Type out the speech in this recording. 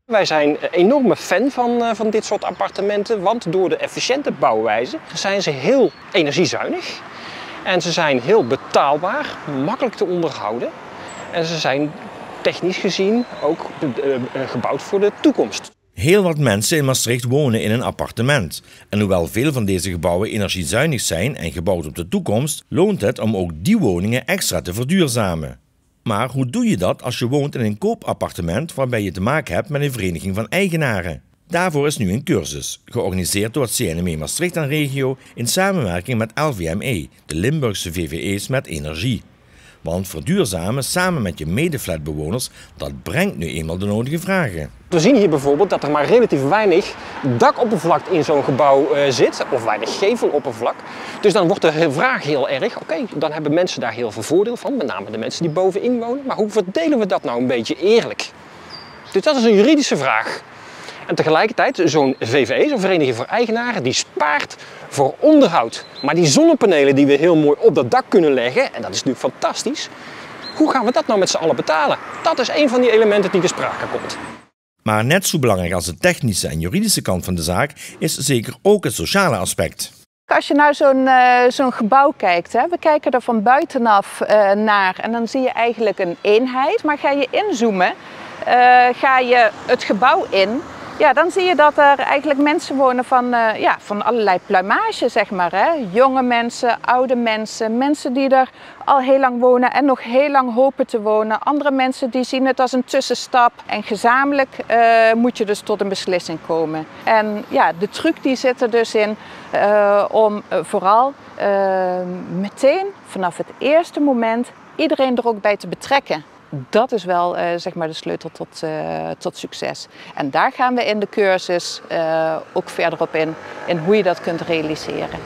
Wij zijn een enorme fan van dit soort appartementen, want door de efficiënte bouwwijze zijn ze heel energiezuinig. En ze zijn heel betaalbaar, makkelijk te onderhouden. En ze zijn technisch gezien ook gebouwd voor de toekomst. Heel wat mensen in Maastricht wonen in een appartement. En hoewel veel van deze gebouwen energiezuinig zijn en gebouwd op de toekomst, loont het om ook die woningen extra te verduurzamen. Maar hoe doe je dat als je woont in een koopappartement waarbij je te maken hebt met een vereniging van eigenaren? Daarvoor is nu een cursus, georganiseerd door het CNME Maastricht en Regio in samenwerking met LVME, de Limburgse VVE's met energie. Want verduurzamen samen met je medeflatbewoners, dat brengt nu eenmaal de nodige vragen. We zien hier bijvoorbeeld dat er maar relatief weinig dakoppervlak in zo'n gebouw zit, of weinig geveloppervlak. Dus dan wordt de vraag heel erg, oké, dan hebben mensen daar heel veel voordeel van, met name de mensen die bovenin wonen. Maar hoe verdelen we dat nou een beetje eerlijk? Dus dat is een juridische vraag. En tegelijkertijd, zo'n VVE, zo'n Vereniging voor Eigenaren, die spaart voor onderhoud. Maar die zonnepanelen die we heel mooi op dat dak kunnen leggen, en dat is natuurlijk fantastisch, hoe gaan we dat nou met z'n allen betalen? Dat is een van die elementen die ter sprake komt. Maar net zo belangrijk als de technische en juridische kant van de zaak is zeker ook het sociale aspect. Als je naar zo'n gebouw kijkt, we kijken er van buitenaf naar en dan zie je eigenlijk een eenheid. Maar ga je inzoomen, ga je het gebouw in, ja, dan zie je dat er eigenlijk mensen wonen van allerlei pluimage, zeg maar. Hè. Jonge mensen, oude mensen, mensen die er al heel lang wonen en nog heel lang hopen te wonen. Andere mensen die zien het als een tussenstap. En gezamenlijk moet je dus tot een beslissing komen. En ja, de truc die zit er dus in om vooral meteen vanaf het eerste moment iedereen er ook bij te betrekken. Dat is wel zeg maar de sleutel tot succes. En daar gaan we in de cursus ook verder op in hoe je dat kunt realiseren.